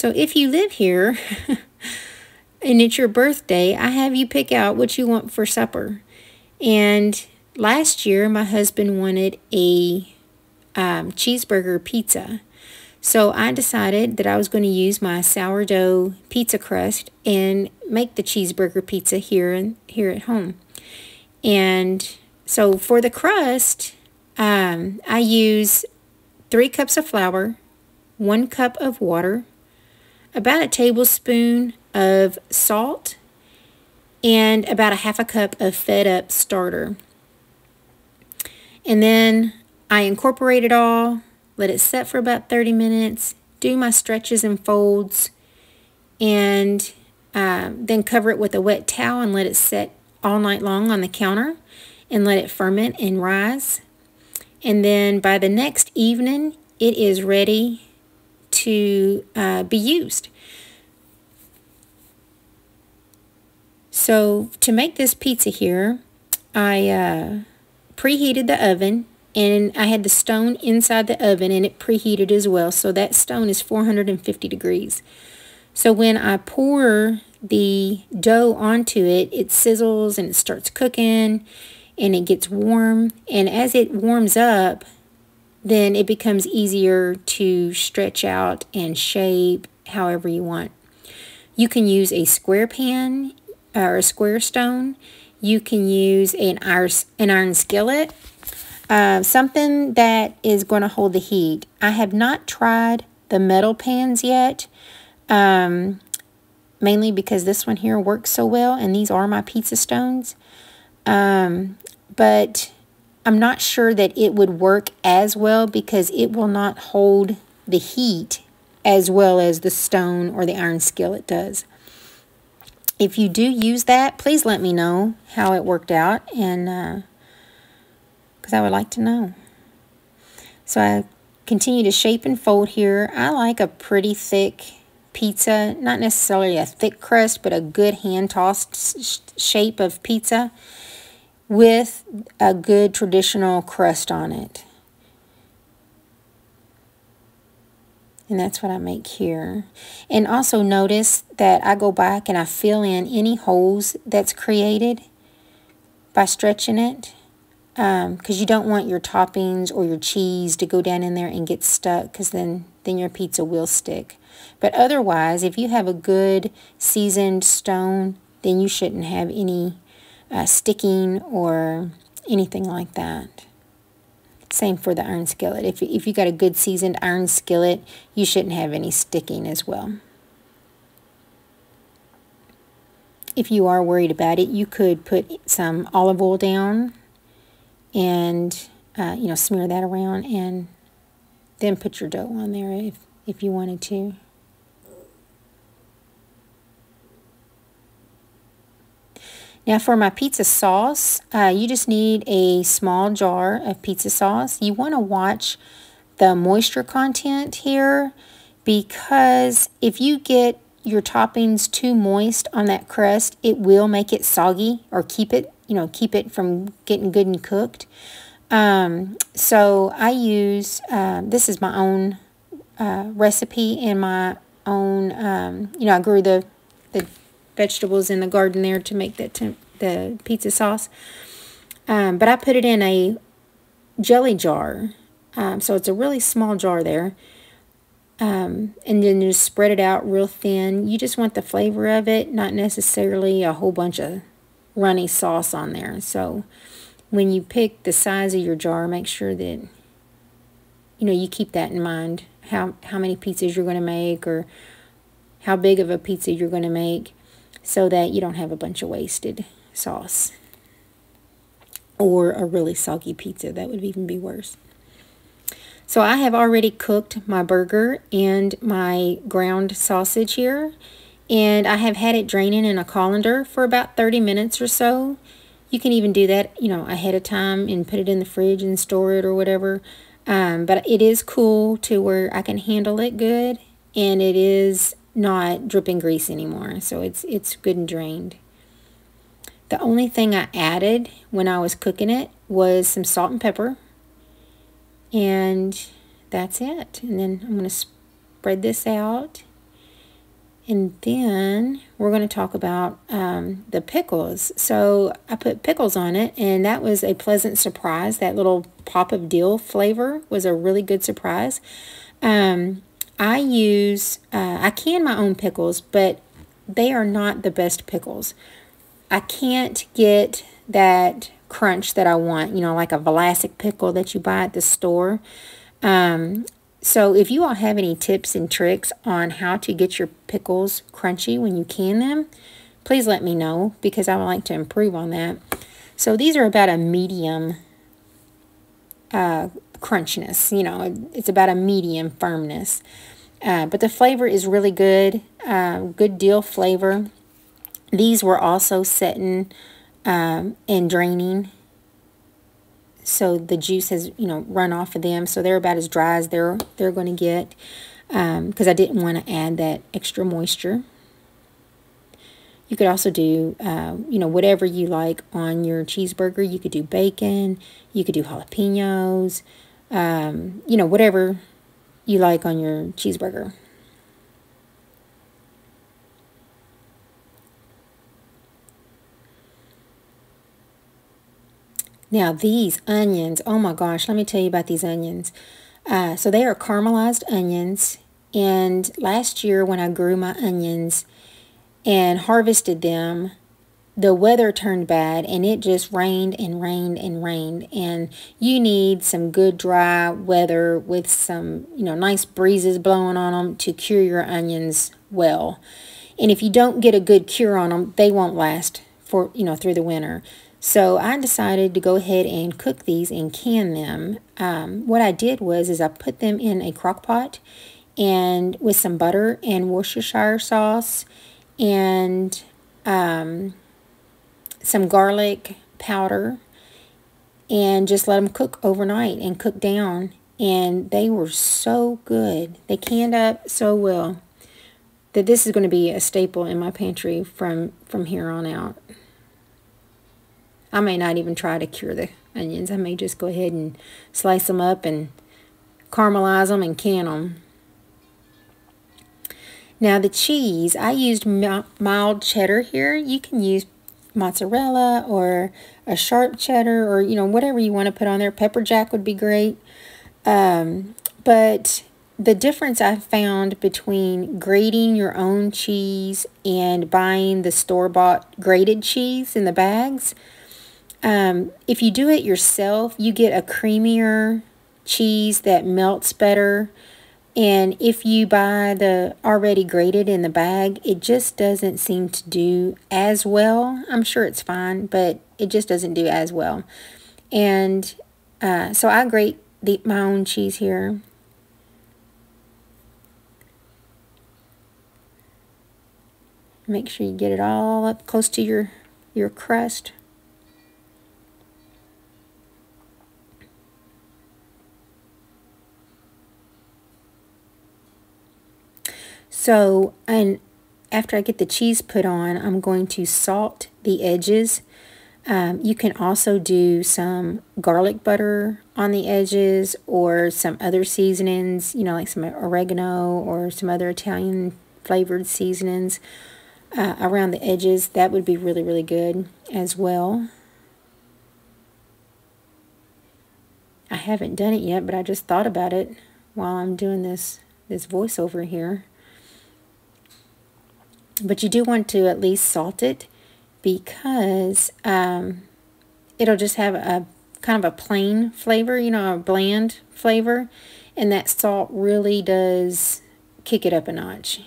So if you live here and it's your birthday, I have you pick out what you want for supper. And last year, my husband wanted a cheeseburger pizza. So I decided that I was going to use my sourdough pizza crust and make the cheeseburger pizza here at home. And so for the crust, I use 3 cups of flour, 1 cup of water, about a tablespoon of salt, and about a half a cup of fed up starter. And then I incorporate it all, let it set for about 30 minutes, do my stretches and folds, and then cover it with a wet towel and let it set all night long on the counter and let it ferment and rise. And then by the next evening, it is ready to be used. So to make this pizza here, I preheated the oven, and I had the stone inside the oven and it preheated as well. So that stone is 450 degrees. So when I pour the dough onto it, it sizzles and it starts cooking and it gets warm. And as it warms up, then it becomes easier to stretch out and shape however you want. You can use a square pan or a square stone. You can use an iron skillet, something that is going to hold the heat. I have not tried the metal pans yet, mainly because this one here works so well, and these are my pizza stones. But I'm not sure that it would work as well because it will not hold the heat as well as the stone or the iron skillet does. If you do use that, please let me know how it worked out, and because I would like to know. So I continue to shape and fold here. I like a pretty thick pizza, not necessarily a thick crust, but a good hand-tossed shape of pizza with a good traditional crust on it. And that's what I make here. And also notice that I go back and I fill in any holes that's created by stretching it. Because you don't want your toppings or your cheese to go down in there and get stuck, because then your pizza will stick. But otherwise, if you have a good seasoned stone, then you shouldn't have any sticking or anything like that. Same for the iron skillet. If you got a good seasoned iron skillet, you shouldn't have any sticking as well. If you are worried about it, you could put some olive oil down and smear that around, and then put your dough on there if you wanted to. Now for my pizza sauce, you just need a small jar of pizza sauce. You want to watch the moisture content here, because if you get your toppings too moist on that crust, it will make it soggy or keep it from getting good and cooked. So I use, this is my own recipe and my own, I grew the vegetables in the garden there to make the pizza sauce. But I put it in a jelly jar. So it's a really small jar there. And then just spread it out real thin. You just want the flavor of it, not necessarily a whole bunch of runny sauce on there. So when you pick the size of your jar, make sure that you keep that in mind, how many pizzas you're going to make, or how big of a pizza you're going to make, so that you don't have a bunch of wasted sauce or a really soggy pizza. That would even be worse. So I have already cooked my burger and my ground sausage here, and I have had it draining in a colander for about 30 minutes or so. You can even do that, ahead of time and put it in the fridge and store it or whatever. But it is cool to where I can handle it good, and it is not dripping grease anymore. So it's good and drained. The only thing I added when I was cooking it was some salt and pepper. And that's it. And then I'm going to spread this out And then we're going to talk about the pickles. So I put pickles on it, and that was a pleasant surprise. That little pop of dill flavor was a really good surprise. I can my own pickles, but they are not the best pickles. I can't get that crunch that I want, you know, like a Vlasic pickle that you buy at the store. So if you all have any tips and tricks on how to get your pickles crunchy when you can them, please let me know, because I would like to improve on that. So these are about a medium crunchiness, you know, it's about a medium firmness. But the flavor is really good, good dill flavor. These were also setting and draining, so the juice has, you know, run off of them. So they're about as dry as they're going to get, because I didn't want to add that extra moisture. You could also do, you know, whatever you like on your cheeseburger. You could do bacon. You could do jalapenos. You know, whatever you like on your cheeseburger. Now these onions, oh my gosh, let me tell you about these onions. So they are caramelized onions, and last year when I grew my onions and harvested them, the weather turned bad and it just rained and rained and rained, and you need some good dry weather with some, you know, nice breezes blowing on them to cure your onions well. And if you don't get a good cure on them, they won't last for, you know, through the winter. So I decided to go ahead and cook these and can them. What I did was I put them in a crock pot and with some butter and Worcestershire sauce and some garlic powder, and just let them cook overnight and cook down. And they were so good. They canned up so well that this is going to be a staple in my pantry from here on out. I may not even try to cure the onions. I may just go ahead and slice them up and caramelize them and can them. Now the cheese, I used mild cheddar here. You can use mozzarella or a sharp cheddar, or, you know, whatever you want to put on there. Pepper jack would be great. But the difference I found between grating your own cheese and buying the store-bought grated cheese in the bags, if you do it yourself, you get a creamier cheese that melts better. And if you buy the already grated in the bag, it just doesn't seem to do as well. I'm sure it's fine, but it just doesn't do as well. And so I grate my own cheese here. Make sure you get it all up close to your crust. So, and after I get the cheese put on, I'm going to salt the edges. You can also do some garlic butter on the edges, or some other seasonings, you know, like some oregano or some other Italian flavored seasonings around the edges. That would be really, really good as well. I haven't done it yet, but I just thought about it while I'm doing this voiceover here. But you do want to at least salt it, because it'll just have a kind of a plain flavor, you know, a bland flavor, and that salt really does kick it up a notch.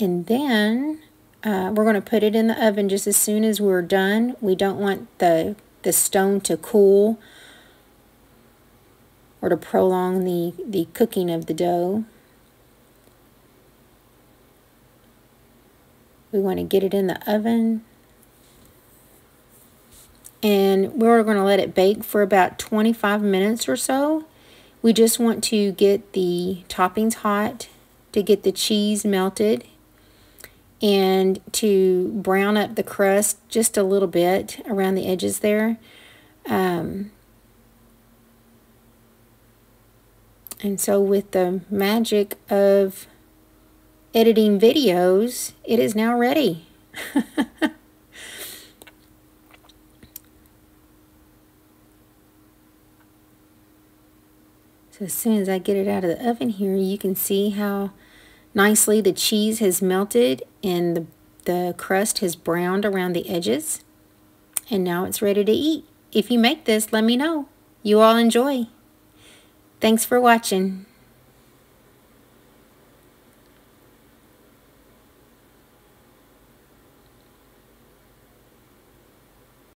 And then we're going to put it in the oven just as soon as we're done. We don't want the stone to cool or to prolong the cooking of the dough. We want to get it in the oven, and we're going to let it bake for about 25 minutes or so. We just want to get the toppings hot, to get the cheese melted, and to brown up the crust just a little bit around the edges there. And so with the magic of editing videos, it is now ready. So as soon as I get it out of the oven here, you can see how nicely the cheese has melted and the crust has browned around the edges. And now it's ready to eat. If you make this, let me know. You all enjoy. Thanks for watching.